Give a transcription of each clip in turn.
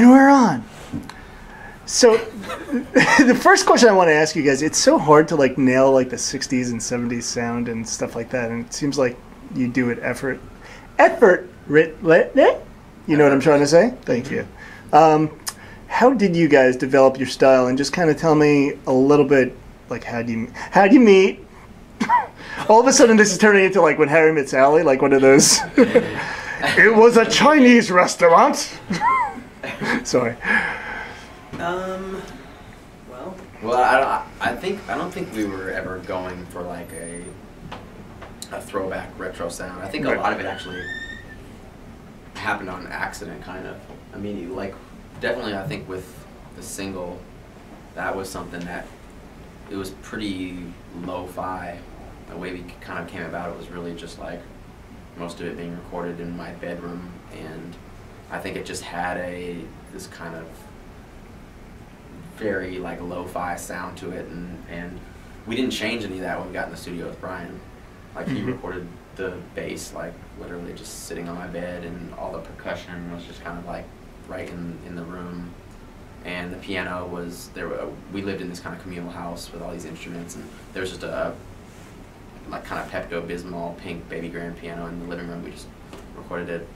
And we're on. So the first question I want to ask you guys, it's so hard to like nail like the 60s and 70s sound and stuff like that. And it seems like you do it you know what I'm trying to say? Thank you. How did you guys develop your style? And just kind of tell me a little bit, like how'd you meet? All of a sudden this is turning into like When Harry Met Sally, like one of those. It was a Chinese restaurant. Sorry. Well, I don't think we were ever going for like a throwback retro sound. I think a lot of it actually happened on accident, kind of. I mean, like, definitely I think with the single, that was something that, it was pretty lo-fi. The way we kind of came about it was really just like, most of it being recorded in my bedroom, and I think it just had this kind of very like lo-fi sound to it, and we didn't change any of that when we got in the studio with Brian. Like, he recorded the bass like literally just sitting on my bed, and all the percussion was just kind of like right in the room, and the piano was there. We lived in this kind of communal house with all these instruments, and there was just a like kind of Pepto-Bismol pink baby grand piano in the living room. We just recorded it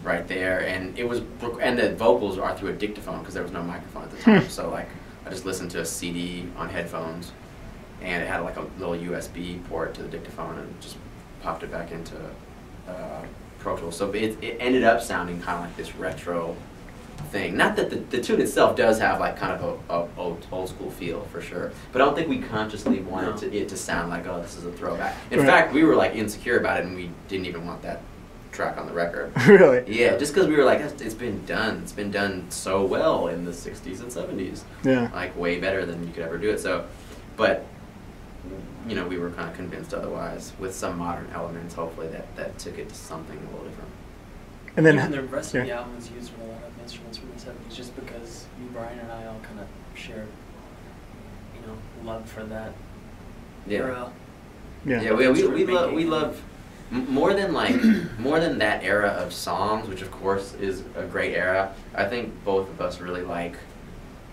right there, and the vocals are through a dictaphone because there was no microphone at the time. So like, I just listened to a CD on headphones, and it had like a little USB port to the dictaphone, and just popped it back into Pro Tools. So it ended up sounding kind of like this retro thing. Not that the tune itself does have like kind of a old school feel for sure, but I don't think we consciously wanted it to sound like, oh, this is a throwback. In fact, we were like insecure about it, and we didn't even want that track on the record. Really? Yeah, just because we were like, it's been done. It's been done so well in the 60s and 70s. Yeah. Like, way better than you could ever do it. So, but, you know, we were kind of convinced otherwise with some modern elements, hopefully, that took it to something a little different. And then even the rest of the album is used from a lot of instruments from the 70s, just because you, Brian, and I all kind of shared, you know, love for that era. Yeah, we love more than that era of songs, which of course is a great era. I think both of us really like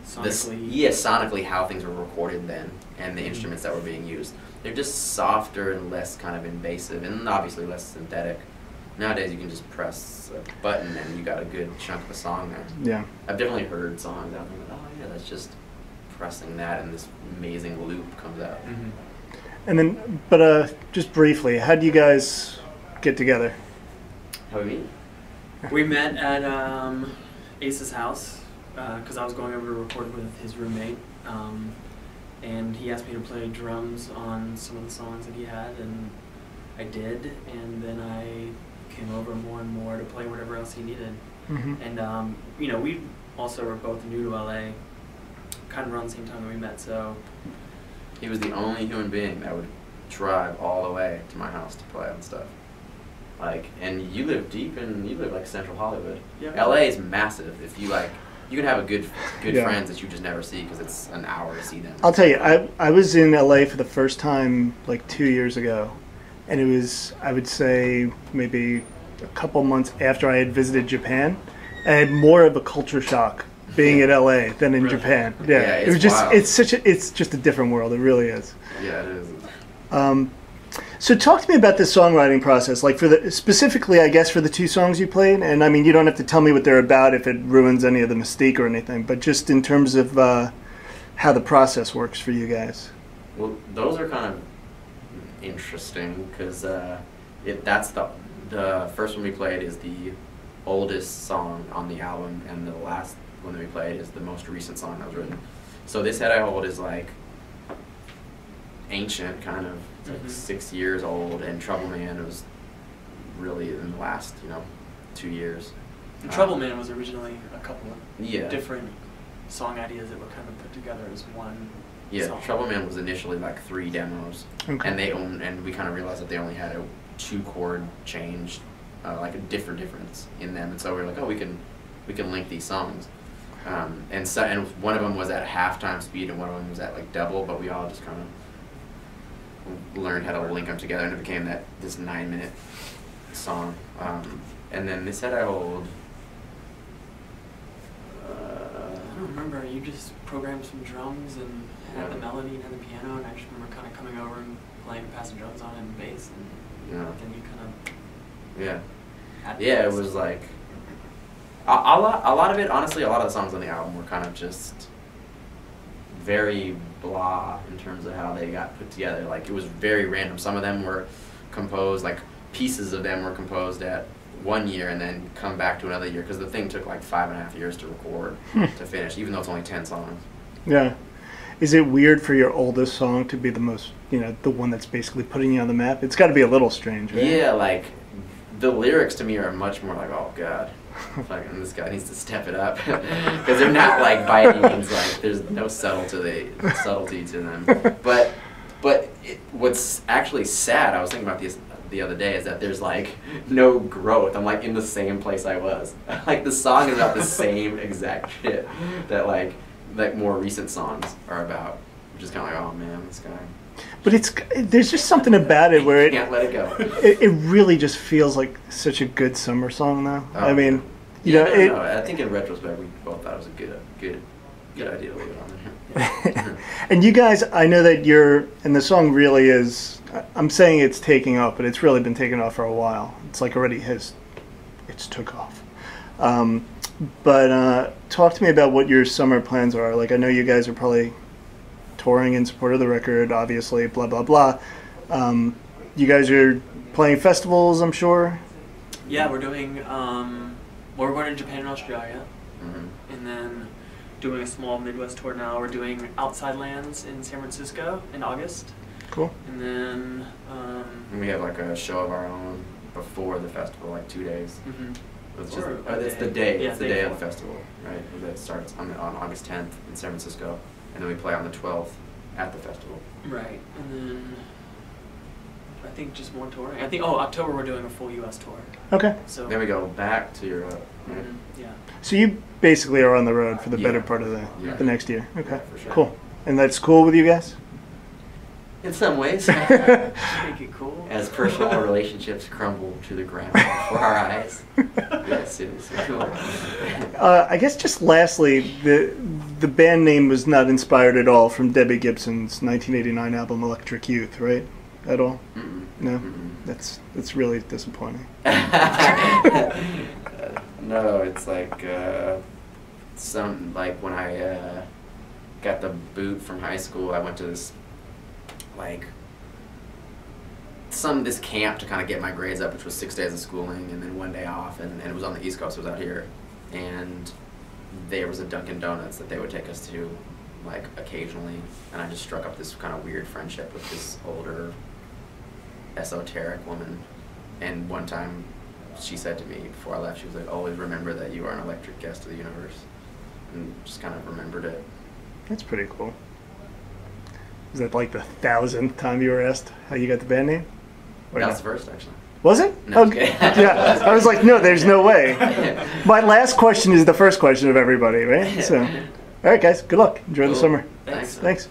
sonically how things were recorded then, and the instruments that were being used. They're just softer and less kind of invasive, and obviously less synthetic. Nowadays you can just press a button and you got a good chunk of a song there. Yeah. I've definitely heard songs out there, oh yeah, that's just pressing that and this amazing loop comes out. And then, but just briefly, how do you guys get together? How do we meet? We met at Ace's house, because I was going over to record with his roommate, and he asked me to play drums on some of the songs that he had, and I did, and then I came over more and more to play whatever else he needed. And you know, we also were both new to LA, kind of around the same time that we met, so he was the only human being that would drive all the way to my house to play on stuff. Like, and you live like Central Hollywood. Yeah. LA is massive. If you like, you can have a good friends that you just never see because it's an hour to see them. I'll tell you, I was in LA for the first time like 2 years ago, and it was, I would say, maybe a couple months after I had visited Japan. I had more of a culture shock being in LA than in Japan. Yeah, it was just wild. It's just a different world. It really is. Yeah, it is. So talk to me about the songwriting process, like specifically, I guess, for the two songs you played. And I mean, you don't have to tell me what they're about if it ruins any of the mystique or anything, but just in terms of how the process works for you guys. Well, those are kind of interesting because that's the first one we played is the oldest song on the album, and the last one that we played is the most recent song that was written. So This Head I Hold is like ancient, kind of like 6 years old, and Trouble Man was really in the last 2 years. And Trouble Man was originally a couple of different song ideas that were kind of put together as one. Yeah, song. Trouble Man was initially like 3 demos, and we kind of realized that they only had a 2-chord change, like a difference in them, and so we were like, oh, we can link these songs, and one of them was at half-time speed, and one of them was at like double, but we all just kind of learned how to link them together, and it became this 9-minute song. And then This Head I Hold, remember you just programmed some drums and had the melody and had the piano, and I just remember kind of coming over and playing, passing drums on it and bass, and then you kind of it was like a lot of it. Honestly, a lot of the songs on the album were kind of just very blah in terms of how they got put together. Like, it was very random. Some of them were composed, like pieces of them were composed at 1 year and then come back to another year, because the thing took like 5.5 years to record to finish, even though it's only 10 songs. Yeah. Is it weird for your oldest song to be the most, the one that's basically putting you on the map? It's got to be a little strange, right? Yeah, like, the lyrics to me are much more like, oh god, fucking this guy needs to step it up, because they're not like by any means like there's no subtlety to them. But what's actually sad, I was thinking about this the other day, is that there's like no growth. I'm like in the same place I was. Like, the song is about the same exact shit that like more recent songs are about. Which is kind of like, oh man, this guy. But there's just something about it where can't let it go. It really just feels like such a good summer song, though. Oh, I mean, no, I think in retrospect we both thought it was a good idea to leave it on there. And you guys, I know that and the song really is. I'm saying it's taking off, but it's really been taking off for a while. It's like already it's took off. But talk to me about what your summer plans are. Like, I know you guys are probably touring in support of the record, obviously, blah, blah, blah. You guys are playing festivals, I'm sure? Yeah, we're doing, we're going to Japan and Australia, and then doing a small Midwest tour now. We're doing Outside Lands in San Francisco in August. Cool. And then... and we have like a show of our own before the festival, like 2 days. It's the day. Yeah, it's the day of the festival, right? It starts on August 10th in San Francisco, and then we play on the 12th at the festival. Right, and then I think just more touring. I think October we're doing a full U.S. tour. Okay. So then we go back to Europe. Right? Yeah. So you basically are on the road for the better part of the next year. Okay. Yeah, for sure. Cool. And that's cool with you guys? In some ways. Make it cool. As personal relationships crumble to the ground before our eyes. Yes, it is cool. I guess just lastly, the band name was not inspired at all from Debbie Gibson's 1989 album Electric Youth, right? At all? No? That's really disappointing. No, it's like when I got the boot from high school, I went to this this camp to kind of get my grades up, which was 6 days of schooling and then 1 day off, and it was on the East Coast. It was out here, and there was a Dunkin' Donuts that they would take us to like occasionally, and I just struck up this kind of weird friendship with this older esoteric woman. And one time she said to me before I left, she was like, always remember that you are an electric guest of the universe, and just kind of remembered it. That's pretty cool. Is that like the 1,000th time you were asked how you got the band name? That was the first, actually. Was it? No, okay. Yeah, I was like, no, there's no way. My last question is the first question of everybody, right? So, all right, guys, good luck. Enjoy the summer. Thanks. Thanks.